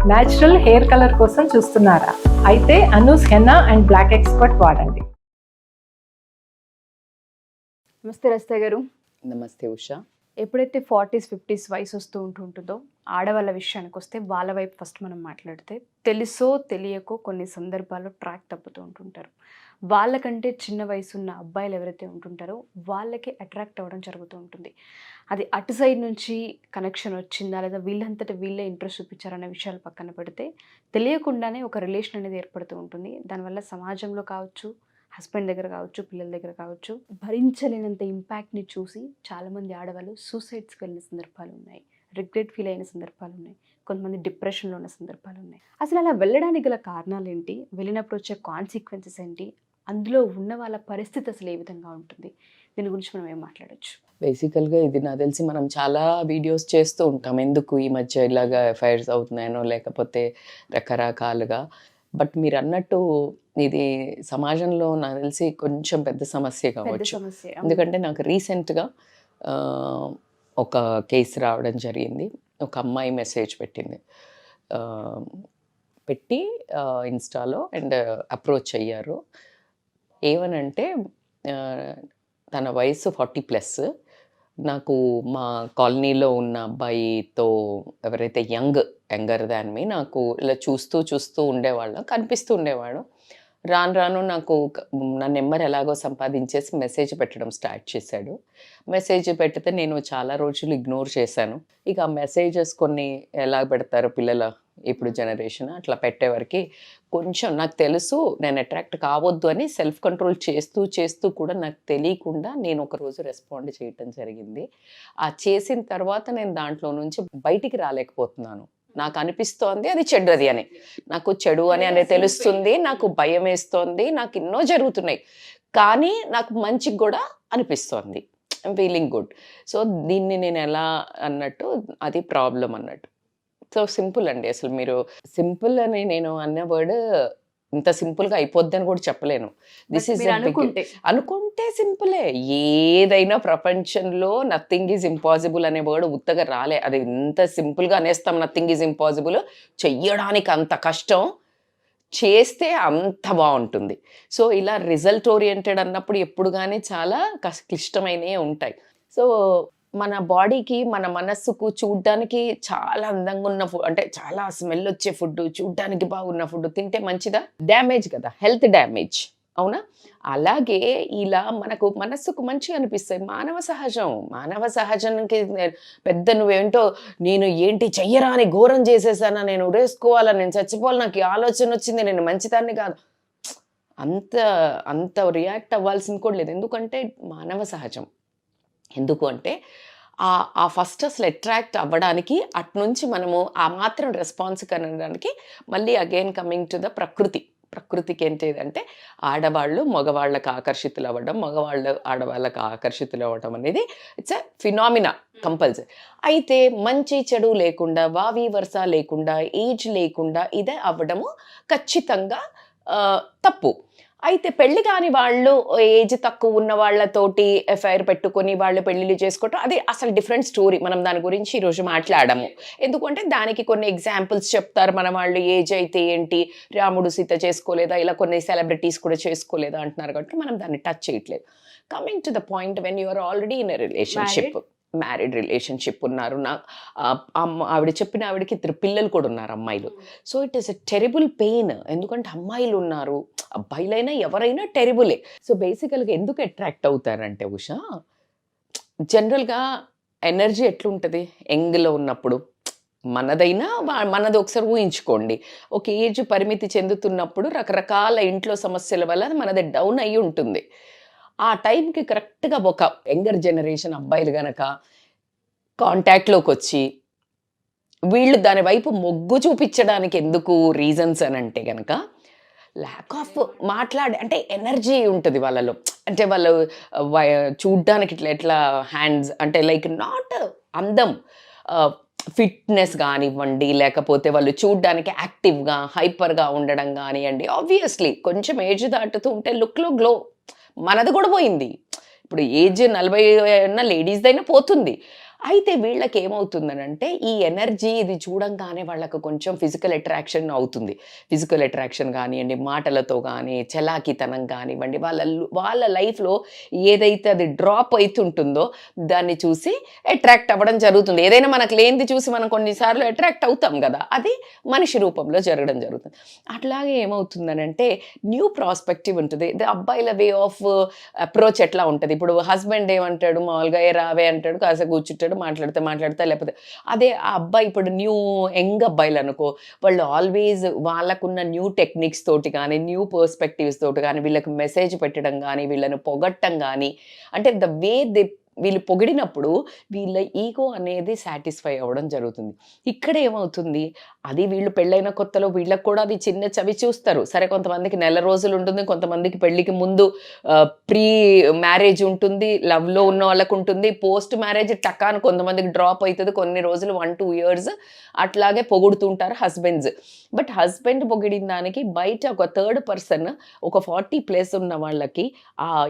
Natural hair colour కోసం చూస్తున్నారా? అయితే Anoos henna and black expert వాడండి. నమస్తే రస్తా గారు. నమస్తే ఉషా. ఎప్పుడైతే 40s 50s వయసు వస్తూ ఉంటుంటుందో ఆడవాళ్ళ విషయానికి వస్తే వాళ్ళ వైపు ఫస్ట్ మనం మాట్లాడితే తెలుసో తెలియకో కొన్ని సందర్భాల్లో ట్రాక్ తప్పుతూ ఉంటుంటారు. వాళ్ళకంటే చిన్న వయసు ఉన్న అబ్బాయిలు ఎవరైతే ఉంటుంటారో వాళ్ళకి అట్రాక్ట్ అవ్వడం జరుగుతూ ఉంటుంది. అది అటు సైడ్ నుంచి కనెక్షన్ వచ్చిందా లేదా వీళ్ళంతటా వీళ్ళే ఇంట్రెస్ట్ చూపించారనే విషయాలు పక్కన పెడితే తెలియకుండానే ఒక రిలేషన్ అనేది ఏర్పడుతూ ఉంటుంది. దానివల్ల సమాజంలో కావచ్చు, హస్బెండ్ దగ్గర కావచ్చు, పిల్లల దగ్గర కావచ్చు, భరించలేనంత ఇంపాక్ట్ని చూసి చాలామంది ఆడవాళ్ళు సూసైడ్స్కి వెళ్ళిన సందర్భాలు ఉన్నాయి, రిగ్రెట్ ఫీల్ అయిన సందర్భాలు ఉన్నాయి, కొంతమంది డిప్రెషన్లో ఉన్న సందర్భాలు ఉన్నాయి. అసలు అలా వెళ్ళడానికి గల కారణాలు ఏంటి, వెళ్ళినప్పుడు వచ్చే కాన్సిక్వెన్సెస్ ఏంటి, అందులో ఉన్న వాళ్ళ పరిస్థితి అసలు ఏ విధంగా ఉంటుంది, దీని గురించి మనం ఏం మాట్లాడచ్చు? బేసికల్గా ఇది నాకు తెలిసి మనం చాలా వీడియోస్ చేస్తూ ఉంటాం, ఎందుకు ఈ మధ్య ఇలాగా ఎఫ్ఐఆర్స్ అవుతున్నాయనో లేకపోతే రకరకాలుగా. బట్ మీరు అన్నట్టు ఇది సమాజంలో నాకు తెలిసి కొంచెం పెద్ద సమస్య కావచ్చు. ఎందుకంటే నాకు రీసెంట్గా ఒక కేసు రావడం జరిగింది. ఒక అమ్మాయి మెసేజ్ పెట్టింది, పెట్టి ఇన్స్టాలో అండ్ అప్రోచ్ అయ్యారు. ఏమనంటే తన వయసు 40+, నాకు మా కాలనీలో ఉన్న అబ్బాయితో ఎవరైతే యంగర్ దాన్ మీ నాకు ఇలా చూస్తూ ఉండేవాళ్ళం, కనిపిస్తూ ఉండేవాడు. రాను నాకు నా నెంబర్ ఎలాగో సంపాదించేసి మెసేజ్ పెట్టడం స్టార్ట్ చేశాడు. మెసేజ్ పెడితే నేను చాలా రోజులు ఇగ్నోర్ చేశాను. ఇక ఆ మెసేజెస్ కొన్ని ఎలా పెడతారు పిల్లల ఇప్పుడు జనరేషన్, అట్లా పెట్టేవరకు కొంచెం నాకు తెలుసు నేను అట్రాక్ట్ కావద్దు అని సెల్ఫ్ కంట్రోల్ చేస్తూ కూడా నాకు తెలియకుండా నేను ఒకరోజు రెస్పాండ్ చేయటం జరిగింది. ఆ చేసిన తర్వాత నేను దాంట్లో నుంచి బయటికి రాలేకపోతున్నాను. నాకు అనిపిస్తోంది అది చెడ్డది అని, నాకు చెడు అని తెలుస్తుంది, నాకు భయం వేస్తోంది, నాకు ఎన్నో జరుగుతున్నాయి, కానీ నాకు మంచిగా కూడా అనిపిస్తోంది, ఐమ్ ఫీలింగ్ గుడ్. సో దీన్ని నేను ఎలా అన్నట్టు అది ప్రాబ్లం అన్నట్టు. సో సింపుల్ అండి, అసలు మీరు సింపుల్ అని నేను అన్న వర్డ్ ఇంత సింపుల్గా అయిపోద్ది అని కూడా చెప్పలేను. దిస్ ఈజ్ అనుకుంటే సింపులే. ఏదైనా ప్రపంచంలో నథింగ్ ఈజ్ ఇంపాసిబుల్ అనే వర్డ్ ఉత్తగా రాలే. అది ఇంత సింపుల్గా అనేస్తాం, నథింగ్ ఈజ్ ఇంపాసిబుల్. చెయ్యడానికి అంత కష్టం, చేస్తే అంత బాగుంటుంది. సో ఇలా రిజల్ట్ ఓరియంటెడ్ అన్నప్పుడు ఎప్పుడు కానీ చాలా క్లిష్టమైనవి ఉంటాయి. సో మన బాడీకి మన మనస్సుకు చూడ్డానికి చాలా అందంగా ఉన్న ఫుడ్, అంటే చాలా స్మెల్ వచ్చే ఫుడ్, చూడ్డానికి బాగున్న ఫుడ్ తింటే మంచిదా? డ్యామేజ్ కదా, హెల్త్ డ్యామేజ్, అవునా? అలాగే ఇలా మనకు మనస్సుకు మంచిగా అనిపిస్తాయి, మానవ సహజానికి పెద్ద నువ్వేంటో నేను ఏంటి చెయ్యరాని ఘోరం చేసేసానా, నేను ఉరేసుకోవాలా, నేను చచ్చిపోవాలి, నాకు ఈ ఆలోచన వచ్చింది, నేను మంచిదాన్ని కాదు, అంత రియాక్ట్ అవ్వాల్సింది కూడా లేదు. ఎందుకంటే మానవ సహజం. ఎందుకు అంటే ఆ ఫస్ట్ అసలు అట్రాక్ట్ అవ్వడానికి అట్నుంచి మనము ఆ మాత్రం రెస్పాన్స్ కనడానికి మళ్ళీ అగైన్ కమింగ్ టు ద ప్రకృతికి ఏంటిదంటే ఆడవాళ్ళు మగవాళ్ళకు ఆకర్షితులు అవ్వడం, మగవాళ్ళు ఆడవాళ్ళకు ఆకర్షితులు అవ్వడం అనేది ఇట్స్ ఎ ఫినామినా కంపల్సరీ. అయితే మంచి చెడు లేకుండా, వావి వరుస లేకుండా, ఏజ్ లేకుండా ఇదే అవ్వడము ఖచ్చితంగా తప్పు. అయితే పెళ్లి కాని వాళ్ళు, ఏజ్ తక్కువ ఉన్న వాళ్ళతోటి ఎఫ్ఐఆర్ పెట్టుకొని వాళ్ళు పెళ్లిళ్ళు చేసుకోవటం అది అసలు డిఫరెంట్ స్టోరీ. మనం దాని గురించి ఈరోజు మాట్లాడము. ఎందుకంటే దానికి కొన్ని ఎగ్జాంపుల్స్ చెప్తారు మన వాళ్ళు. ఏజ్ అయితే ఏంటి, రాముడు సీత చేసుకోలేదా, ఇలా కొన్ని సెలబ్రిటీస్ కూడా చేసుకోలేదా అంటున్నారు కాబట్టి మనం దాన్ని టచ్ చేయట్లేదు. Coming to the point, when you are already in a relationship, married relationship ఉన్నారు, ఆవిడ చెప్పిన ఆవిడకి 3 పిల్లలు కూడా ఉన్నారు, అమ్మాయిలు. So it is a terrible pain. ఎందుకంటే అమ్మాయిలు ఉన్నారు, అబ్బాయిలైనా ఎవరైనా టెరిబులే. సో బేసికల్గా ఎందుకు అట్రాక్ట్ అవుతారంటే ఉషా, జనరల్గా ఎనర్జీ ఎట్లుంటుంది యంగ్లో ఉన్నప్పుడు, మనది ఒకసారి ఊహించుకోండి. ఒక ఏజ్ పరిమితి చెందుతున్నప్పుడు రకరకాల ఇంట్లో సమస్యల వల్ల మనది డౌన్ అయ్యి ఉంటుంది. ఆ టైంకి కరెక్ట్గా ఒక యంగర్ జనరేషన్ అబ్బాయిలు గనక కాంటాక్ట్లోకి వచ్చి వీళ్ళు దాని వైపు మొగ్గు చూపించడానికి ఎందుకు రీజన్స్ అని అంటే కనుక ల్యాక్ ఆఫ్ అంటే ఎనర్జీ ఉంటుంది వాళ్ళలో. అంటే వాళ్ళు చూడ్డానికి ఎట్లా హ్యాండ్స్ అంటే లైక్ నాట్ అందం, ఫిట్నెస్ కానివ్వండి, లేకపోతే వాళ్ళు చూడ్డానికి యాక్టివ్గా హైపర్గా ఉండడం కానివ్వండి. ఆబ్వియస్లీ కొంచెం ఏజ్ దాటుతూ ఉంటే లుక్లో గ్లో, మనది కూడా పోయింది. ఇప్పుడు ఏజ్ 40 ఉన్న లేడీస్దైనా పోతుంది. అయితే వీళ్ళకి ఏమవుతుందనంటే ఈ ఎనర్జీ ఇది చూడంగానే వాళ్ళకు కొంచెం ఫిజికల్ అట్రాక్షన్ అవుతుంది. ఫిజికల్ అట్రాక్షన్ కానివ్వండి, మాటలతో కానీ, చలాకితనం కానివ్వండి, వాళ్ళ లైఫ్లో ఏదైతే అది డ్రాప్ అవుతుంటుందో దాన్ని చూసి అట్రాక్ట్ అవ్వడం జరుగుతుంది. ఏదైనా మనకు లేనిది చూసి మనం కొన్నిసార్లు అట్రాక్ట్ అవుతాం కదా, అది మనిషి రూపంలో జరగడం జరుగుతుంది. అట్లాగే ఏమవుతుందనంటే న్యూ ప్రాస్పెక్టివ్ ఉంటుంది. అబ్బాయిల వే ఆఫ్ అప్రోచ్ ఎట్లా ఉంటుంది, ఇప్పుడు హస్బెండ్ ఏమంటాడు, మామూలుగా ఏ రావే అంటాడు, కాసేపు కూర్చుంటాడు, మాట్లాడతా లేకపోతే అదే ఆ అబ్బాయి ఇప్పుడు న్యూ యంగ్ అబ్బాయిలు అనుకో, వాళ్ళు ఆల్వేస్ వాళ్ళకున్న న్యూ టెక్నిక్స్ తోటి కానీ, న్యూ పర్స్పెక్టివ్స్ తోటి కానీ, వీళ్ళకి మెసేజ్ పెట్టడం కానీ, వీళ్ళని పొగట్టం కానీ, అంటే ద వే వీళ్ళు పొగిడినప్పుడు వీళ్ళ ఈగో అనేది సాటిస్ఫై అవ్వడం జరుగుతుంది. ఇక్కడ ఏమవుతుంది, అది వీళ్ళు పెళ్ళైన కొత్తలో వీళ్ళకి కూడా అది చిన్న చవి చూస్తారు. సరే, కొంతమందికి నెల రోజులు ఉంటుంది, కొంతమందికి పెళ్ళికి ముందు ప్రీ మ్యారేజ్ ఉంటుంది, లవ్లో ఉన్న వాళ్ళకు ఉంటుంది, పోస్ట్ మ్యారేజ్ టకాన్ కొంతమందికి డ్రాప్ అవుతుంది, కొన్ని రోజులు 1-2 years అట్లాగే పొగుడుతుంటారు హస్బెండ్స్. బట్ హస్బెండ్ పొగిడిన దానికి బయట ఒక థర్డ్ పర్సన్, ఒక 40+ ఉన్న వాళ్ళకి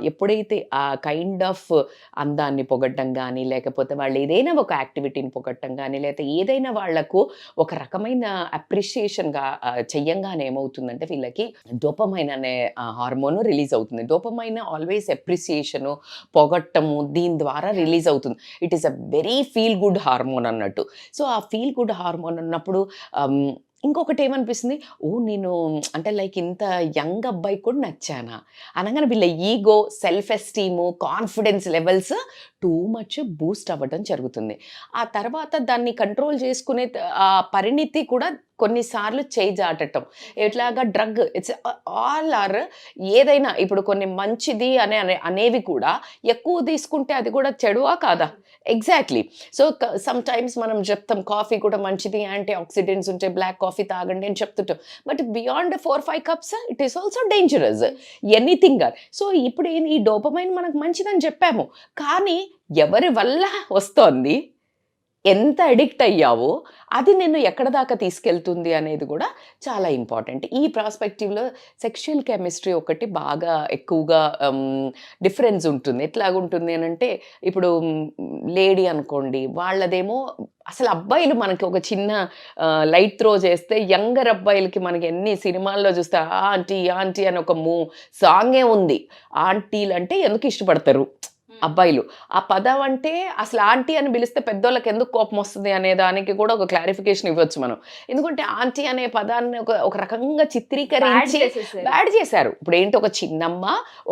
ఎప్పుడైతే ఆ కైండ్ ఆఫ్ అందాన్ని పొగట్టం కానీ, లేకపోతే వాళ్ళు ఏదైనా ఒక యాక్టివిటీని పొగట్టం కానీ, లేకపోతే ఏదైనా వాళ్లకు ఒక రకమైన అప్రిషియేషన్గా చెయ్యంగానే ఏమవుతుందంటే వీళ్ళకి డోపమైన్ అనే హార్మోన్ రిలీజ్ అవుతుంది. డోపమైన్ ఆల్వేస్ అప్రిసియేషను, పొగట్టము, దీని ద్వారా రిలీజ్ అవుతుంది. It is a very feel good hormone అన్నట్టు. సో ఆ ఫీల్ గుడ్ హార్మోన్ అన్నప్పుడు ఇంకొకటి ఏమనిపిస్తుంది, నేను అంటే లైక్ ఇంత యంగ్ అబ్బాయి కూడా నచ్చానా అనగానే వీళ్ళ ego, self esteem, confidence levels too much Boost అవ్వడం జరుగుతుంది. ఆ తర్వాత దాన్ని కంట్రోల్ చేసుకునే ఆ పరిణితి కూడా కొన్నిసార్లు చేజాటటం, ఎట్లాగా డ్రగ్, ఇట్స్ ఆల్ ఆర్ ఏదైనా ఇప్పుడు కొన్ని మంచిది అనేవి కూడా ఎక్కువ తీసుకుంటే అది కూడా చెడువా కాదా? ఎగ్జాక్ట్లీ. సో సమ్ టైమ్స్ మనం చెప్తాం కాఫీ కూడా మంచిది, యాంటీ ఆక్సిడెంట్స్ ఉంటే బ్లాక్ కాఫీ తాగండి అని చెప్తుంటాం. But beyond 4-5 cups it is also dangerous, anything. So ఇప్పుడు ఈ డోపమైన్ మనకు మంచిదని చెప్పాము, కానీ ఎవరి వల్ల వస్తోంది, ఎంత అడిక్ట్ అయ్యావో అది నిన్ను ఎక్కడ దాకా తీసుకెళ్తుంది అనేది కూడా చాలా ఇంపార్టెంట్. ఈ ప్రాస్పెక్టివ్లో సెక్షువల్ కెమిస్ట్రీ ఒకటి బాగా ఎక్కువగా డిఫరెన్స్ ఉంటుంది. ఎట్లాగుంటుంది అని అంటే, ఇప్పుడు లేడీ అనుకోండి, వాళ్ళదేమో అసలు అబ్బాయిలు మనకి ఒక చిన్న లైట్ త్రో చేస్తే యంగర్ అబ్బాయిలకి మనకి ఎన్ని సినిమాల్లో చూస్తే ఆంటీ ఆంటీ అని ఒక సాంగే ఉంది. ఆంటీలు అంటే ఎందుకు ఇష్టపడతారు అబ్బాయిలు? ఆ పదం అంటే అసలు ఆంటీ అని పిలిస్తే పెద్దోళ్ళకి ఎందుకు కోపం వస్తుంది అనే దానికి కూడా ఒక క్లారిఫికేషన్ ఇవ్వచ్చు మనం. ఎందుకంటే ఆంటీ అనే పదాన్ని ఒక రకంగా చిత్రీకరించి బ్యాడ్ చేశారు. ఇప్పుడు ఏంటి, ఒక చిన్నమ్మ,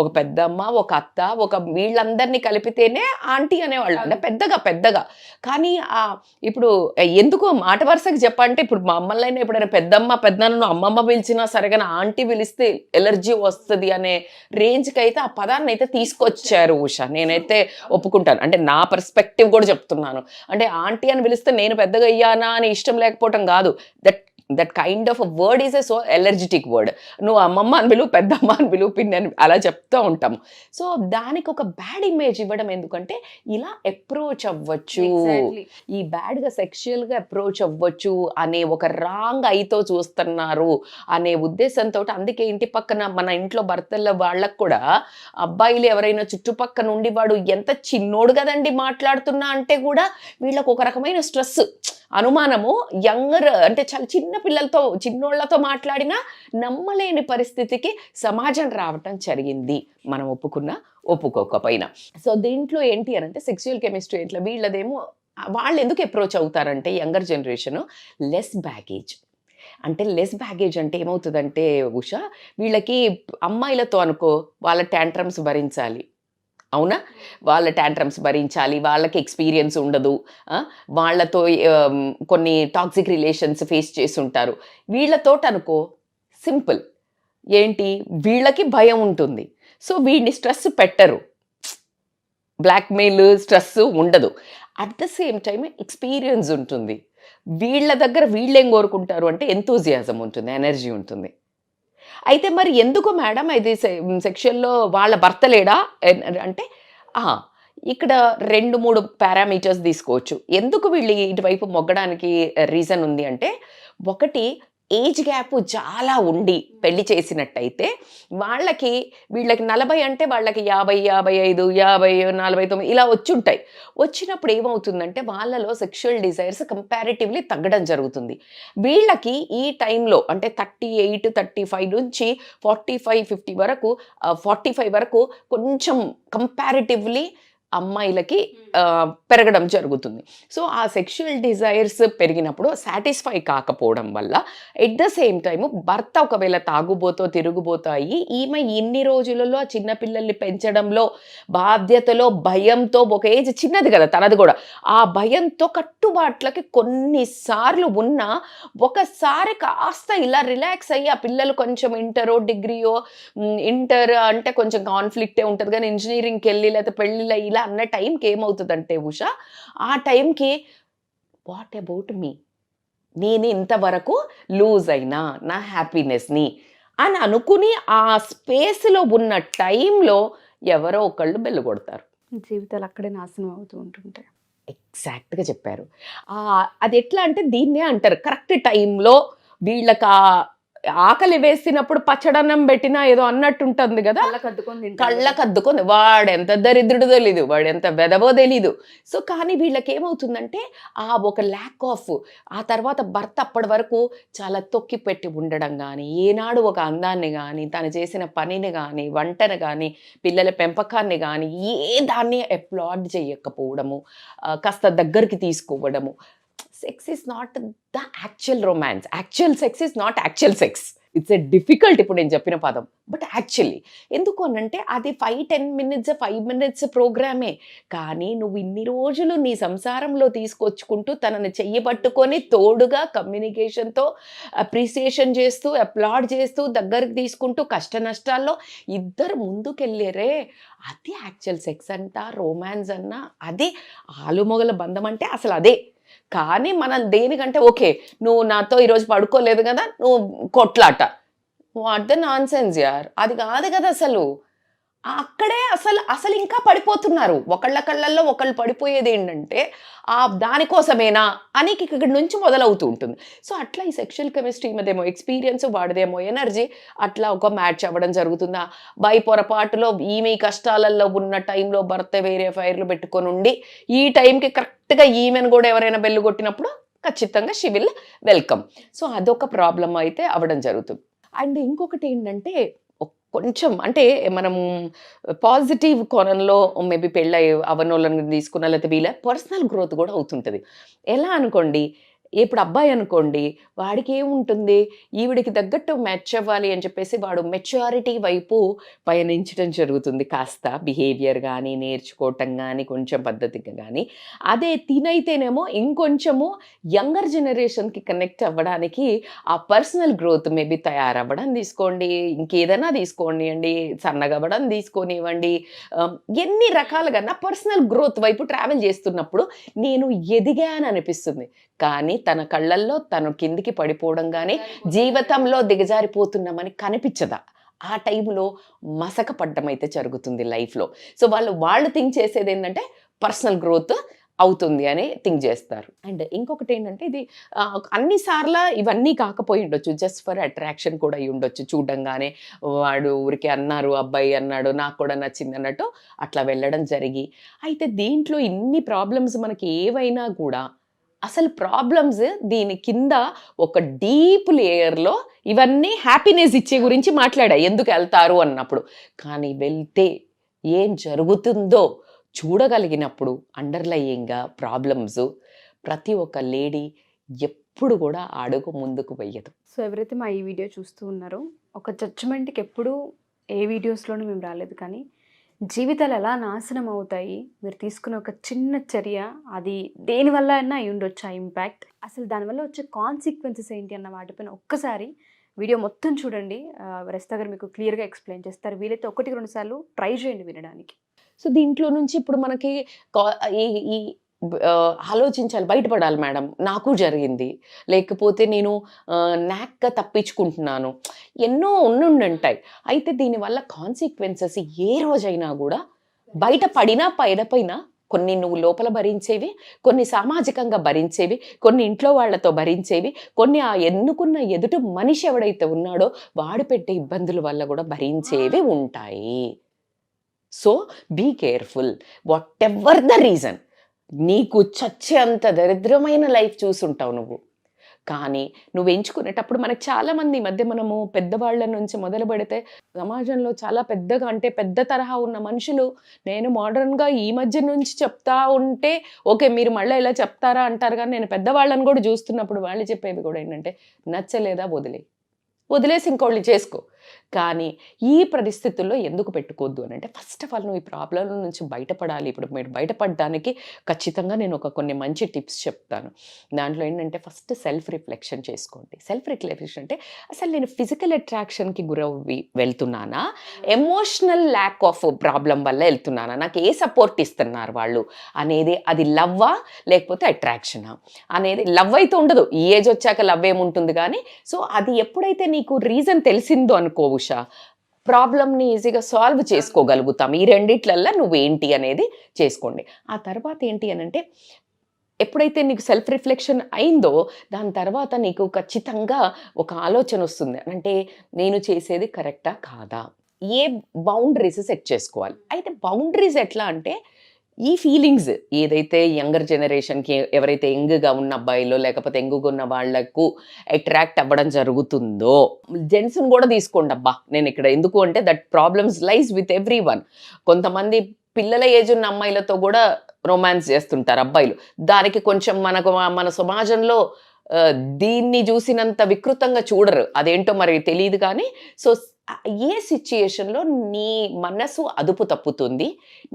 ఒక పెద్దమ్మ, ఒక అత్త, ఒక వీళ్ళందరినీ కలిపితేనే ఆంటీ అనేవాళ్ళు, అంటే పెద్దగా. కానీ ఇప్పుడు ఎందుకు మాట వరుసకి చెప్పంటే, ఇప్పుడు మా అమ్మలైనా ఎప్పుడైనా పెద్దనాన్న అమ్మమ్మ పిలిచినా సరే, కానీ ఆంటీ పిలిస్తే ఎలర్జీ వస్తుంది అనే రేంజ్కి అయితే ఆ పదాన్ని అయితే తీసుకొచ్చారు ఉషా. నేనైతే ఒప్పుకుంటాను, అంటే నా పర్స్పెక్టివ్ కూడా చెప్తున్నాను. అంటే ఆంటీ అని పిలిస్తే నేను పెద్దగా అయ్యానా అని ఇష్టం లేకపోవటం కాదు, that kind of a word is a so allergic word. నువ్వు అమ్మమ్మ అని పిలువు, పెద్దమ్మ అని పిలువు, పిన్ని అని అలా చెప్తూ ఉంటాము. సో దానికి ఒక బ్యాడ్ ఇమేజ్ ఇవ్వడం ఎందుకంటే, ఇలా అప్రోచ్ అవ్వచ్చు, ఈ బ్యాడ్గా సెక్షువల్గా అప్రోచ్ అవ్వచ్చు అనే ఒక రాంగ్ ఐతో చూస్తున్నారు అనే ఉద్దేశంతో, అందుకే ఇంటి పక్కన మన ఇంట్లో భర్తల వాళ్ళకు కూడా అబ్బాయిలు ఎవరైనా చుట్టుపక్కల నుండి వాడు ఎంత చిన్నోడు కదండి మాట్లాడుతున్నా అంటే కూడా వీళ్ళకు ఒక రకమైన స్ట్రెస్, అనుమానము. యంగర్ అంటే చాలా చిన్న పిల్లలతో, చిన్నోళ్లతో మాట్లాడినా నమ్మలేని పరిస్థితికి సమాజం రావటం జరిగింది, మనం ఒప్పుకోకపోయినా. సో దీంట్లో ఏంటి అని అంటే, సెక్సువల్ కెమిస్ట్రీ ఎట్లా వీళ్ళదేమో, వాళ్ళు ఎందుకు అప్రోచ్ అవుతారంటే యంగర్ జనరేషన్, లెస్ బ్యాగేజ్. అంటే లెస్ బ్యాగేజ్ అంటే ఏమవుతుందంటే ఉషా, వీళ్ళకి అమ్మాయిలతో అనుకో వాళ్ళ ట్యాంట్రమ్స్ భరించాలి, అవునా? వాళ్ళ ట్యాంట్రమ్స్ భరించాలి, వాళ్ళకి ఎక్స్పీరియన్స్ ఉండదు, వాళ్ళతో కొన్ని టాక్సిక్ రిలేషన్స్ ఫేస్ చేసి ఉంటారు. వీళ్ళతో అనుకో సింపుల్, ఏంటి, వీళ్ళకి భయం ఉంటుంది, సో వీడిని స్ట్రెస్ పెట్టరు, బ్లాక్మెయిల్ స్ట్రెస్ ఉండదు. At the same time experience ఉంటుంది. వీళ్ళ దగ్గర వీళ్ళేం కోరుకుంటారు అంటే ఎంతూజియాజం ఉంటుంది, ఎనర్జీ ఉంటుంది. అయితే మరి ఎందుకు మేడం ఇది సెక్షన్లో వాళ్ళ భర్త లేడా అంటే, ఇక్కడ 2-3 పారామీటర్స్ తీసుకోవచ్చు ఎందుకు వీళ్ళు ఇటువైపు మొగ్గడానికి రీజన్ ఉంది అంటే, ఒకటి ఏజ్ గ్యాప్ చాలా ఉండి పెళ్లి చేసినట్టయితే వీళ్ళకి 40 అంటే వాళ్ళకి 50, 55, 50, 49 ఇలా వచ్చుంటాయి. వచ్చినప్పుడు ఏమవుతుందంటే వాళ్ళలో సెక్షువల్ డిజైర్స్ కంపారిటివ్లీ తగ్గడం జరుగుతుంది. వీళ్ళకి ఈ టైంలో అంటే 38, 35 నుంచి 45, 50 వరకు 45 వరకు కొంచెం కంపారిటివ్లీ అమ్మాయిలకి పెరగడం జరుగుతుంది. సో ఆ సెక్షువల్ డిజైర్స్ పెరిగినప్పుడు సాటిస్ఫై కాకపోవడం వల్ల ఎట్ ద సేమ్ టైము భర్త ఒకవేళ తాగుబోతో తిరుగుబోతో అయ్యి ఈమె ఇన్ని రోజులలో ఆ చిన్నపిల్లల్ని పెంచడంలో బాధ్యతలో భయంతో ఒక ఏజ్ చిన్నది కదా తనది కూడా, ఆ భయంతో కట్టుబాట్లకి కొన్నిసార్లు ఉన్నా ఒకసారి కాస్త ఇలా రిలాక్స్ అయ్యి ఆ పిల్లలు కొంచెం డిగ్రీయో ఇంటర్ అంటే కొంచెం కాన్ఫ్లిక్టే ఉంటుంది కానీ ఇంజనీరింగ్కి వెళ్ళి లేకపోతే పెళ్ళిళ్ళు ఇలా అన్న టైంకి ఏమవుతుందంటే ఉషా, ఆ టైంకి వాట్ అబౌట్ మీ, నేను ఇంతవరకు లూజ్ అయినా నా హ్యాపీనెస్ని అని అనుకుని ఆ స్పేస్లో ఉన్న టైంలో ఎవరో ఒకళ్ళు బెల్లు కొడతారు. జీవితాలు అక్కడే నాశనం అవుతూ ఉంటుంటాయి. ఎగ్జాక్ట్గా చెప్పారు. అది ఎట్లా అంటే దీన్నే అంటారు కరెక్ట్ టైంలో వీళ్ళకి ఆకలి వేసినప్పుడు పచ్చడన్నం పెట్టినా ఏదో అన్నట్టు ఉంటుంది కదా, కళ్ళకద్దుకొని వాడెంత దరిద్రుడు తెలీదు, వాడెంత వెదవో తెలీదు. సో కానీ వీళ్ళకి ఏమవుతుందంటే ఆ ఒక ల్యాక్ ఆఫ్, ఆ తర్వాత భర్త అప్పటి వరకు చాలా తొక్కి పెట్టి ఉండడం కానీ, ఏనాడు ఒక అందాన్ని కానీ, తను చేసిన పనిని కానీ, వంటను కానీ, పిల్లల పెంపకాన్ని కానీ ఏ దాన్ని అప్లాడ్ చేయకపోవడము, కాస్త దగ్గరికి తీసుకోవడము. Sex is not the actual romance, actual sex is not actual sex. It's a difficult ఇప్పుడు నేను చెప్పిన పదం, బట్ యాక్చువల్లీ ఎందుకు అనంటే అది 5-10 minutes 5 minutes ప్రోగ్రామే. కానీ నువ్వు ఇన్ని రోజులు నీ సంసారంలో తీసుకొచ్చుకుంటూ తనని చెయ్యబట్టుకొని తోడుగా కమ్యూనికేషన్తో అప్రిసియేషన్ చేస్తూ అప్లాడ్ చేస్తూ దగ్గరికి తీసుకుంటూ కష్ట నష్టాల్లో ఇద్దరు ముందుకెళ్ళారే, అది యాక్చువల్ సెక్స్ అంట, రొమాన్స్ అన్న, అది ఆలుమొగల బంధం అంటే అసలు అదే. కానీ మనం దేనికంటే ఓకే నువ్వు నాతో ఈరోజు పడుకోలేదు కదా, నువ్వు కొట్లాట, వాట్ ద నాన్ సెన్స్ యార్, అది కాదు కదా అసలు. అక్కడే అసలు ఇంకా పడిపోతున్నారు. ఒకళ్ళ కళ్ళల్లో ఒకళ్ళు పడిపోయేది ఏంటంటే దానికోసమేనా అని ఇక్కడ నుంచి మొదలవుతూ ఉంటుంది. సో అట్లా ఈ సెక్షువల్ కెమిస్ట్రీ మీదేమో ఎక్స్పీరియన్స్, వాడిదేమో ఎనర్జీ, అట్లా ఒక మ్యాచ్ అవ్వడం జరుగుతుందా. బై పొరపాటులో ఈమె కష్టాలలో ఉన్న టైంలో భర్త వేరే ఫైర్లు పెట్టుకొని ఉండి ఈ టైంకి కరెక్ట్గా ఈమెను కూడా ఎవరైనా బెల్లు కొట్టినప్పుడు ఖచ్చితంగా షీ విల్ వెల్కమ్. సో అదొక ప్రాబ్లం అయితే అవ్వడం జరుగుతుంది. అండ్ ఇంకొకటి ఏంటంటే కొంచెం అంటే మనం పాజిటివ్ కోణంలో మేబీ పెళ్ళి అవనోళ్ళని తీసుకున్న లేకపోతే వీళ్ళ పర్సనల్ గ్రోత్ కూడా అవుతుంటుంది. ఎలా అనుకోండి, ఇప్పుడు అబ్బాయి అనుకోండి, వాడికి ఏముంటుంది, ఈవిడికి తగ్గట్టు మ్యాచ్ అవ్వాలి అని చెప్పేసి వాడు మెచ్యూరిటీ వైపు పయనించడం జరుగుతుంది. కాస్త బిహేవియర్ కానీ నేర్చుకోవటం కానీ కొంచెం పద్ధతిగా కానీ. అదే తినైతేనేమో ఇంకొంచెము యంగర్ జనరేషన్కి కనెక్ట్ అవ్వడానికి ఆ పర్సనల్ గ్రోత్ మేబీ తయారవ్వడం తీసుకోండి, ఇంకేదైనా తీసుకోండి అండి, సన్నగవ్వడం తీసుకొనివ్వండి, ఎన్ని రకాలుగా నా పర్సనల్ గ్రోత్ వైపు ట్రావెల్ చేస్తున్నప్పుడు నేను ఎదిగాను అనిపిస్తుంది. కానీ తన కళ్ళల్లో తను కిందికి పడిపోవడం కానీ జీవితంలో దిగజారిపోతున్నామని కనిపించదా. ఆ టైంలో మసక పడ్డం అయితే జరుగుతుంది లైఫ్లో. సో వాళ్ళు థింక్ చేసేది ఏంటంటే పర్సనల్ గ్రోత్ అవుతుంది అని థింక్ చేస్తారు. అండ్ ఇంకొకటి ఏంటంటే ఇది అన్నిసార్లు ఇవన్నీ కాకపోయి ఉండొచ్చు, జస్ట్ ఫర్ అట్రాక్షన్ కూడా అయి ఉండొచ్చు. చూడంగానే వాడు ఊరికి అన్నారు, అబ్బాయి అన్నాడు, నాకు కూడా నచ్చింది అన్నట్టు అట్లా వెళ్ళడం జరిగి. అయితే దీంట్లో ఇన్ని ప్రాబ్లమ్స్ మనకి ఏవైనా కూడా అసలు ప్రాబ్లమ్స్ దీని కింద ఒక డీప్ లేయర్లో ఇవన్నీ హ్యాపీనెస్ ఇచ్చే గురించి మాట్లాడా ఎందుకు వెళ్తారు అన్నప్పుడు. కానీ వెళ్తే ఏం జరుగుతుందో చూడగలిగినప్పుడు అండర్లయింగ్గా ప్రాబ్లమ్స్ ప్రతి ఒక్క లేడీ ఎప్పుడు కూడా అడుగు ముందుకు వెయ్యదు. సో ఎవరైతే మా ఈ వీడియో చూస్తూ ఉన్నారో ఒక జడ్జిమెంట్కి ఎప్పుడు ఏ వీడియోస్లోనూ మేము రాలేదు, కానీ జీవితాలు ఎలా నాశనం అవుతాయి, మీరు తీసుకునే ఒక చిన్న చర్య అది దేనివల్ల అయినా అయి ఉండొచ్చు ఆ ఇంపాక్ట్, అసలు దానివల్ల వచ్చే కాన్సిక్వెన్సెస్ ఏంటి అన్న వాటిపైన ఒక్కసారి వీడియో మొత్తం చూడండి. రజిత గారు మీకు క్లియర్గా ఎక్స్ప్లెయిన్ చేస్తారు. వీలైతే 1-2 సార్లు ట్రై చేయండి వినడానికి. సో దీంట్లో నుంచి ఇప్పుడు మనకి ఈ ఆలోచించాలి, బయటపడాలి మేడం, నాకు జరిగింది, లేకపోతే నేను నాక్గా తప్పించుకుంటున్నాను, ఎన్నో ఉండుంటాయి. అయితే దీనివల్ల కాన్సిక్వెన్సెస్ ఏ రోజైనా కూడా బయట పడినా పైన కొన్ని నువ్వు లోపల భరించేవి, కొన్ని సామాజికంగా భరించేవి, కొన్ని ఇంట్లో వాళ్ళతో భరించేవి, కొన్ని ఆ ఎన్నుకున్న ఎదుటి మనిషి ఎవడైతే ఉన్నాడో వాడు పెట్టే ఇబ్బందుల వల్ల కూడా భరించేవి ఉంటాయి. So be careful whatever the reason. నీకు చచ్చే అంత దరిద్రమైన లైఫ్ చూసుంటావు నువ్వు, కానీ నువ్వు ఎంచుకునేటప్పుడు మనకు చాలామంది ఈ మధ్య మనము పెద్దవాళ్ళ నుంచి మొదలు పెడితే సమాజంలో చాలా పెద్దగా అంటే పెద్ద తరహా ఉన్న మనుషులు నేను మోడర్న్గా ఈ మధ్య నుంచి చెప్తా ఉంటే ఓకే మీరు మళ్ళీ ఇలా చెప్తారా అంటారు, కానీ నేను పెద్దవాళ్ళని కూడా చూస్తున్నప్పుడు వాళ్ళు చెప్పేవి కూడా ఏంటంటే నచ్చలేదా వదిలేసి ఇంకోళ్ళు చేసుకో. కానీ ఈ పరిస్థితుల్లో ఎందుకు పెట్టుకోవద్దు అని అంటే ఫస్ట్ ఆఫ్ ఆల్ నువ్వు ఈ ప్రాబ్లం నుంచి బయటపడాలి. ఇప్పుడు మీరు బయటపడడానికి ఖచ్చితంగా నేను కొన్ని మంచి టిప్స్ చెప్తాను. దాంట్లో ఏంటంటే ఫస్ట్ సెల్ఫ్ రిఫ్లెక్షన్ చేసుకోండి. సెల్ఫ్ రిఫ్లెక్షన్ అంటే అసలు నేను ఫిజికల్ అట్రాక్షన్కి గురవి వెళ్తున్నానా, ఎమోషనల్ ల్యాక్ ఆఫ్ ప్రాబ్లం వల్ల వెళ్తున్నానా, నాకు ఏ సపోర్ట్ ఇస్తున్నారు వాళ్ళు అనేది, అది లవ్వా లేకపోతే అట్రాక్షనా అనేది. లవ్ అయితే ఉండదు, ఈ ఏజ్ వచ్చాక లవ్ ఏముంటుంది, కానీ సో అది ఎప్పుడైతే నీకు రీజన్ తెలిసిందో అనుకో ఉషా, ప్రాబ్లమ్ని ఈజీగా సాల్వ్ చేసుకోగలుగుతాం. ఈ రెండిట్లల్లో నువ్వేంటి అనేది చేసుకోండి. ఆ తర్వాత ఏంటి అని అంటే ఎప్పుడైతే నీకు సెల్ఫ్ రిఫ్లెక్షన్ అయిందో దాని తర్వాత నీకు ఖచ్చితంగా ఒక ఆలోచన వస్తుంది, అంటే నేను చేసేది కరెక్టా కాదా, ఏ బౌండరీస్ సెట్ చేసుకోవాలి. అయితే బౌండరీస్ ఎట్లా అంటే ఈ ఫీలింగ్స్ ఏదైతే యంగర్ జనరేషన్కి ఎవరైతే యంగ్గా ఉన్న అబ్బాయిలో లేకపోతే యంగ్గా ఉన్న వాళ్లకు అట్రాక్ట్ అవ్వడం జరుగుతుందో, జెంట్స్ని కూడా తీసుకోండి అబ్బా. నేను ఇక్కడ ఎందుకు అంటే that problems lies with every one. కొంతమంది పిల్లల ఏజ్ ఉన్న అమ్మాయిలతో కూడా రొమాన్స్ చేస్తుంటారు అబ్బాయిలు. దానికి కొంచెం మన సమాజంలో దీన్ని చూసినంత వికృతంగా చూడరు, అదేంటో మరి తెలియదు. కానీ సో ఏ సిచ్యుయేషన్లో నీ మనసు అదుపు తప్పుతుంది,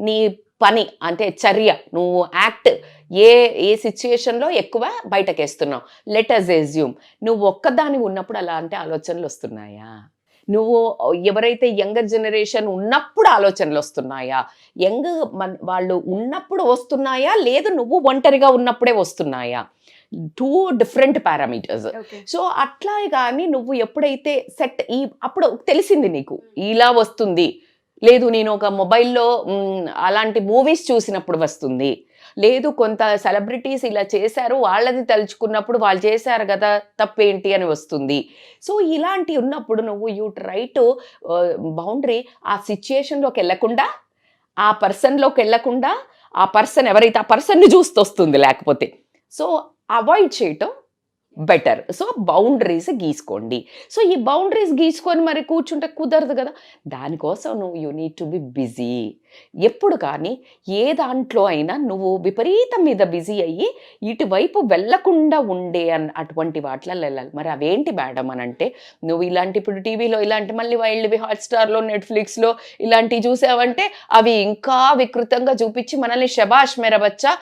నీ పని అంటే చర్య నువ్వు యాక్ట్ ఏ సిచ్యుయేషన్లో ఎక్కువ బయటకేస్తున్నావు. లెట్ అస్ ఎస్యూమ్ నువ్వు ఒక్కదాని ఉన్నప్పుడు అలాంటి ఆలోచనలు వస్తున్నాయా, నువ్వు ఎవరైతే యంగర్ జనరేషన్ ఉన్నప్పుడు ఆలోచనలు వస్తున్నాయా, వాళ్ళు ఉన్నప్పుడు వస్తున్నాయా, లేదు నువ్వు ఒంటరిగా ఉన్నప్పుడే వస్తున్నాయా, 2 డిఫరెంట్ పారామీటర్స్. సో అట్లా కానీ నువ్వు ఎప్పుడైతే సెట్ అప్పుడు తెలిసింది నీకు ఇలా వస్తుంది, లేదు నేను ఒక మొబైల్లో అలాంటి మూవీస్ చూసినప్పుడు వస్తుంది, లేదు కొంత సెలబ్రిటీస్ ఇలా చేశారు వాళ్ళది తలుచుకున్నప్పుడు వాళ్ళు చేశారు కదా తప్పేంటి అని వస్తుంది. సో ఇలాంటి ఉన్నప్పుడు నువ్వు యూ ట్రై టు బౌండరీ ఆ సిచ్యుయేషన్లోకి వెళ్ళకుండా, ఆ పర్సన్లోకి వెళ్ళకుండా, ఆ పర్సన్ ఎవరైతే ఆ పర్సన్ని చూస్తూ వస్తుంది లేకపోతే, సో అవాయిడ్ చేయటం బెటర్. సో బౌండరీస్ గీసుకోండి. సో ఈ బౌండరీస్ గీసుకొని మరి కూర్చుంటే కుదరదు కదా, దానికోసం నువ్వు you need to be busy. ఎప్పుడు కానీ ఏ దాంట్లో అయినా నువ్వు విపరీతం మీద బిజీ అయ్యి ఇటువైపు వెళ్లకుండా ఉండే అటువంటి వాటిలో వెళ్ళాలి. మరి అవేంటి మేడం అని అంటే నువ్వు ఇలాంటి ఇప్పుడు టీవీలో ఇలాంటి మళ్ళీ వైల్డ్వి హాట్స్టార్లో నెట్ఫ్లిక్స్లో ఇలాంటివి చూసావంటే అవి ఇంకా వికృతంగా చూపించి మనల్ని శబాష్ మేరా బచ్చా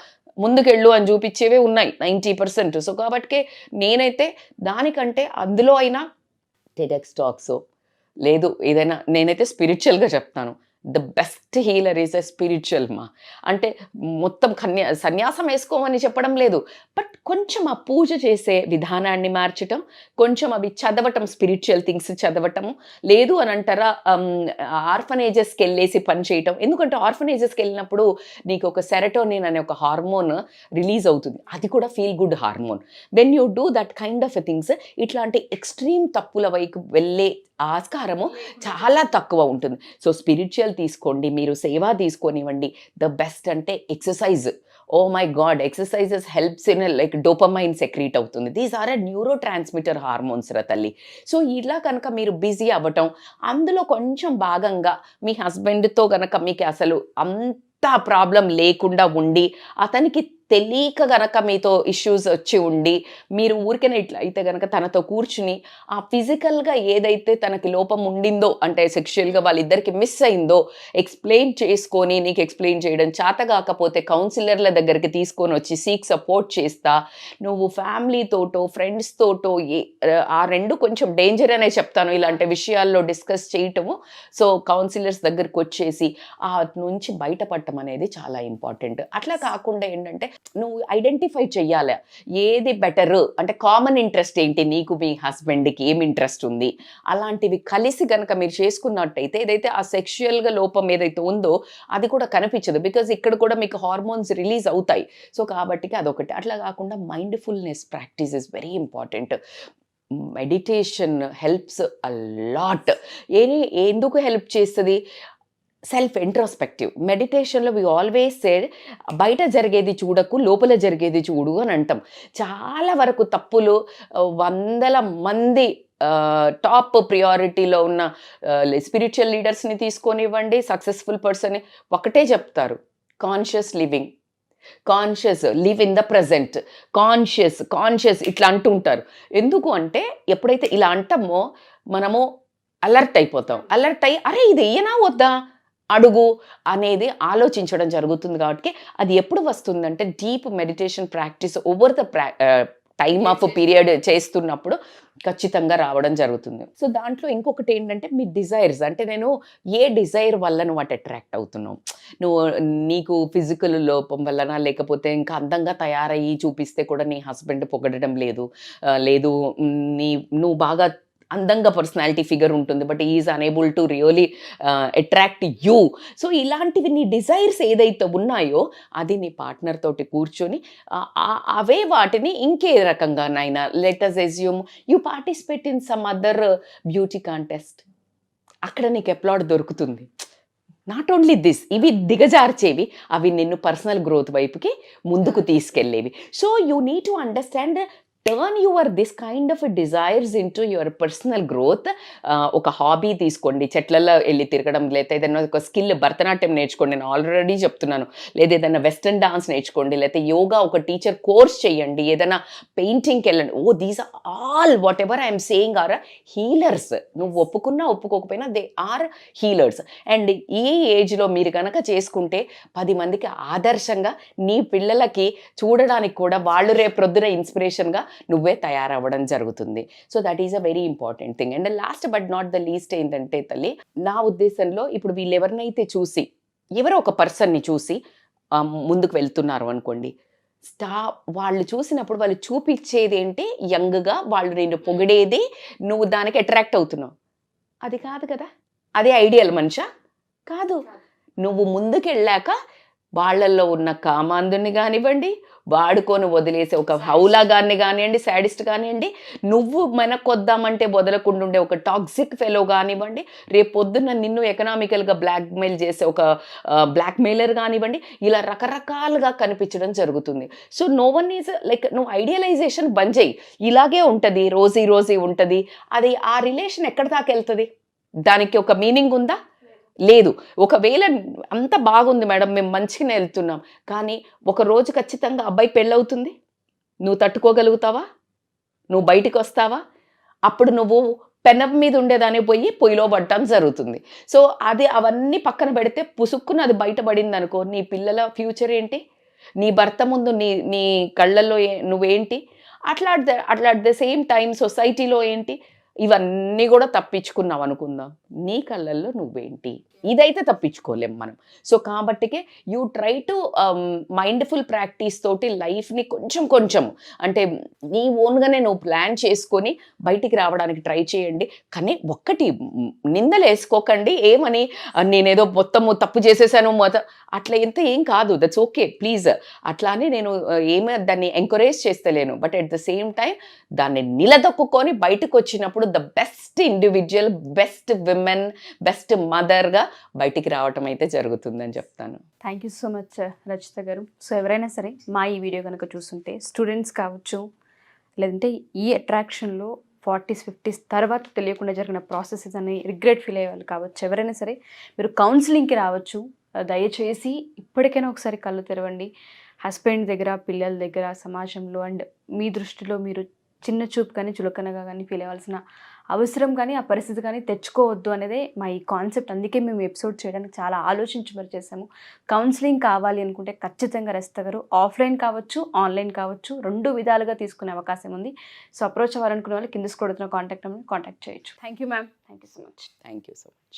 ముందుకెళ్ళు అని చూపించేవే ఉన్నాయి 90%. సో కాబట్టి నేనైతే దానికంటే అందులో అయినా టెడెక్స్ టాక్స్ లేదు ఏదైనా, నేనైతే స్పిరిచువల్గా చెప్తాను, the best healer is a spiritual మా. అంటే మొత్తం సన్యాసం వేసుకోమని చెప్పడం లేదు, బట్ కొంచెం ఆ పూజ చేసే విధానాన్ని మార్చటం, కొంచెం అవి చదవటం, స్పిరిచువల్ థింగ్స్ చదవటం, లేదు అని అంటారా ఆర్ఫనేజెస్కి వెళ్ళేసి పని చేయటం. ఎందుకంటే ఆర్ఫనేజెస్కి వెళ్ళినప్పుడు నీకు ఒక సెరటోనిన్ అనే ఒక హార్మోన్ రిలీజ్ అవుతుంది, అది కూడా feel good hormone. When you do that kind of things ఇట్లాంటి ఎక్స్ట్రీమ్ తప్పుల వైపు వెళ్ళే ఆస్కారము చాలా తక్కువ ఉంటుంది. సో స్పిరిచువల్ తీసుకోండి, మీరు సేవ తీసుకొనివ్వండి. ద బెస్ట్ అంటే exercise. Oh my God, exercises helps in like dopamine secrete అవుతుంది. These are a neurotransmitter hormones రా తల్లి. సో ఇలా కనుక మీరు బిజీ అవ్వటం, అందులో కొంచెం భాగంగా మీ హస్బెండ్తో కనుక మీకు అసలు అంత ప్రాబ్లం లేకుండా ఉండి అతనికి తెలియక గనక మీతో ఇష్యూస్ వచ్చి ఉండి మీరు ఊరికనే ఇట్లా అయితే గనక తనతో కూర్చుని ఆ ఫిజికల్గా ఏదైతే తనకి లోపం ఉండిందో అంటే సెక్షువల్గా వాళ్ళిద్దరికి మిస్ అయిందో ఎక్స్ప్లెయిన్ చేసుకొని, నీకు ఎక్స్ప్లెయిన్ చేయడం చేత కాకపోతే కౌన్సిలర్ల దగ్గరికి తీసుకొని వచ్చి సీక్ సపోర్ట్ చేస్తా, నువ్వు ఫ్యామిలీతోటో ఫ్రెండ్స్తోటో ఆ రెండు కొంచెం డేంజర్ అనే చెప్తాను ఇలాంటి విషయాల్లో డిస్కస్ చేయటము. సో కౌన్సిలర్స్ దగ్గరికి వచ్చేసి ఆ నుంచి బయటపడటం అనేది చాలా ఇంపార్టెంట్. అట్లా కాకుండా ఏంటంటే నువ్వు ఐడెంటిఫై చెయ్యాలి ఏది బెటర్, అంటే కామన్ ఇంట్రెస్ట్ ఏంటి, నీకు మీ హస్బెండ్కి ఏం ఇంట్రెస్ట్ ఉంది, అలాంటివి కలిసి కనుక మీరు చేసుకున్నట్టయితే ఏదైతే ఆ సెక్షువల్గా లోపం ఏదైతే ఉందో అది కూడా కనిపించదు. బికాజ్ ఇక్కడ కూడా మీకు హార్మోన్స్ రిలీజ్ అవుతాయి. సో కాబట్టి అదొకటి. అట్లా కాకుండా mindfulness practice is very important. Meditation helps a lot. ఎందుకు హెల్ప్ చేస్తుంది? Self introspective. మెడిటేషన్లో వి ఆల్వేస్ సే బయట జరిగేది చూడకు, లోపల జరిగేది చూడు అని అంటాం. చాలా వరకు తప్పులు వందల మంది టాప్ ప్రియారిటీలో ఉన్న స్పిరిచువల్ లీడర్స్ని తీసుకొనివ్వండి, సక్సెస్ఫుల్ పర్సన్ ఒకటే చెప్తారు, conscious living, conscious, live in the present, conscious ఇట్లా అంటుంటారు. ఎందుకు అంటే ఎప్పుడైతే ఇలా అంటామో మనము అలర్ట్ అయిపోతాం. అలర్ట్ అయ్యి అరే ఇది ఏనా వద్దా అడుగు అనేది ఆలోచించడం జరుగుతుంది. కాబట్టి అది ఎప్పుడు వస్తుందంటే deep meditation practice over the time of period చేస్తున్నప్పుడు ఖచ్చితంగా రావడం జరుగుతుంది. సో దాంట్లో ఇంకొకటి ఏంటంటే మీ డిజైర్స్, అంటే నేను ఏ డిజైర్ వల్ల నువ్వు అటు అట్రాక్ట్ అవుతున్నావు, నువ్వు నీకు ఫిజికల్ లోపం వలన, లేకపోతే ఇంకా అందంగా తయారయ్యి చూపిస్తే కూడా నీ హస్బెండ్ పొగడడం లేదు, నువ్వు బాగా అందంగా పర్సనాలిటీ ఫిగర్ ఉంటుంది but is unable to really attract you. So ఇలాంటివి నీ డిజైర్స్ ఏదైతే ఉన్నాయో అది నీ పార్ట్నర్ తోటి కూర్చొని అవే వాటిని ఇంకే రకంగానైనా, let us assume you participate in some other beauty contest, అక్కడ నీకు అప్లాడ్ దొరుకుతుంది. నాట్ ఓన్లీ దిస్, ఇవి దిగజార్చేవి, అవి నిన్ను పర్సనల్ గ్రోత్ వైపుకి ముందుకు తీసుకెళ్ళేవి. So you need to understand, turn your this kind of desires into your personal growth. ఒక హాబీ తీసుకోండి, చెట్లలో వెళ్ళి తిరగడం, లేదా ఏదైనా ఒక స్కిల్, భరతనాట్యం నేర్చుకోండి, నేను ఆల్రెడీ చెప్తున్నాను, లేదా ఏదైనా వెస్ట్రన్ డాన్స్ నేర్చుకోండి, లేకపోతే యోగా ఒక టీచర్ కోర్స్ చేయండి, ఏదైనా పెయింటింగ్కి వెళ్ళండి. These are all whatever I'm saying are healers. నువ్వు ఒప్పుకున్నా ఒప్పుకోకపోయినా దే ఆర్ హీలర్స్. అండ్ ఈ ఏజ్లో మీరు కనుక చేసుకుంటే 10 మందికి ఆదర్శంగా, నీ పిల్లలకి చూడడానికి కూడా వాళ్ళు రేపు ప్రొద్దున ఇన్స్పిరేషన్గా నువ్వే తయారవ్వడం జరుగుతుంది. So that is a very important thing. And last but not the least ఏంటంటే తల్లి, నా ఉద్దేశంలో ఇప్పుడు వీళ్ళు ఎవరినైతే చూసి, ఎవరో ఒక పర్సన్ని చూసి ముందుకు వెళ్తున్నారు అనుకోండి, వాళ్ళు చూసినప్పుడు వాళ్ళు చూపించేది ఏంటి, యంగ్గా వాళ్ళు నేను పొగిడేది, నువ్వు దానికి అట్రాక్ట్ అవుతున్నావు, అది కాదు కదా. అదే ఐడియల్ మనిషా కాదు. నువ్వు ముందుకెళ్ళాక వాళ్ళల్లో ఉన్న కామాంధుని కానివ్వండి, వాడుకొని వదిలేసే ఒక హౌలాగాన్ని కానివ్వండి, శాడిస్ట్ కానివ్వండి, నువ్వు వెనకొద్దామంటే వదలకుండా ఉండే ఒక టాక్సిక్ ఫెలో కానివ్వండి, రేపు పొద్దున్న నిన్ను ఎకనామికల్గా బ్లాక్మెయిల్ చేసే ఒక బ్లాక్మెయిలర్ కానివ్వండి, ఇలా రకరకాలుగా కనిపించడం జరుగుతుంది. So no one is like, నువ్వు ఐడియలైజేషన్ బంద్ చేయి. ఇలాగే ఉంటుంది, రోజీ ఉంటుంది, అది ఆ రిలేషన్ ఎక్కడి దాకా వెళ్తుంది? దానికి ఒక మీనింగ్ ఉందా? లేదు. ఒకవేళ అంత బాగుంది మేడం, మేము మంచిగానే వెళ్తున్నాం, కానీ ఒక రోజు ఖచ్చితంగా అబ్బాయి పెళ్ళవుతుంది, నువ్వు తట్టుకోగలుగుతావా? నువ్వు బయటికి వస్తావా? అప్పుడు నువ్వు పెనం మీద ఉండేదాన్ని పోయి పొయ్యిలో పడటం జరుగుతుంది. సో అది అవన్నీ పక్కన పెడితే పుసుక్కున అది బయటపడింది అనుకో, నీ పిల్లల ఫ్యూచర్ ఏంటి? నీ భర్త ముందు నీ కళ్ళల్లో నువ్వేంటి? అట్లా అట్ ద సేమ్ టైం సొసైటీలో ఏంటి? ఇవన్నీ కూడా తప్పించుకున్నావు అనుకుందాం, నీ కళ్ళల్లో నువ్వేంటి? ఇదైతే తప్పించుకోలేం మనం. సో కాబట్టికే you try to mindful practice తోటి లైఫ్ని కొంచెం అంటే నీ ఓన్గానే నువ్వు ప్లాన్ చేసుకొని బయటికి రావడానికి ట్రై చేయండి. కానీ ఒక్కటి నిందలు వేసుకోకండి, ఏమని నేనేదో మొత్తము తప్పు చేసేసాను అట్లా ఏం కాదు, దట్స్ ఓకే ప్లీజ్. అట్లానే నేను ఏమీ దాన్ని ఎంకరేజ్ చేస్తలేను, but at the same time దాన్ని నిలదొక్కుని బయటకు వచ్చినప్పుడు the best individual, best women, best మదర్గా బయటికి రావటం అయితే జరుగుతుందని చెప్తాను. Thank you so much Rachita garu. So ఎవరైనా సరే మా ఈ వీడియో కనుక చూస్తుంటే, స్టూడెంట్స్ కావచ్చు, లేదంటే ఈ అట్రాక్షన్లో 40s 50s తర్వాత తెలియకుండా జరిగిన ప్రాసెసెస్ అని రిగ్రెట్ ఫీల్ అయ్యే వాళ్ళు కావచ్చు, ఎవరైనా సరే మీరు కౌన్సిలింగ్కి రావచ్చు. దయచేసి ఇప్పటికైనా ఒకసారి కళ్ళు తెరవండి. హస్బెండ్ దగ్గర, పిల్లల దగ్గర, సమాజంలో అండ్ మీ దృష్టిలో మీరు చిన్న చూపు కానీ చులకనగా కానీ ఫీల్ అవ్వాల్సిన అవసరం కానీ ఆ పరిస్థితి కానీ తెచ్చుకోవద్దు అనేదే మా ఈ కాన్సెప్ట్. అందుకే మేము ఎపిసోడ్ చేయడానికి చాలా ఆలోచించి మరి చేసాము. కౌన్సిలింగ్ కావాలి అనుకుంటే ఖచ్చితంగా రచిత గారు ఆఫ్లైన్ కావచ్చు, ఆన్లైన్ కావచ్చు, 2 విధాలుగా తీసుకునే అవకాశం ఉంది. సో అప్రోచ్ అవ్వాలనుకునే వాళ్ళు కింద స్క్రోల్ అవుతున్న కాంటాక్ట్ చేయొచ్చు. Thank you ma'am. Thank you so much. Thank you so much.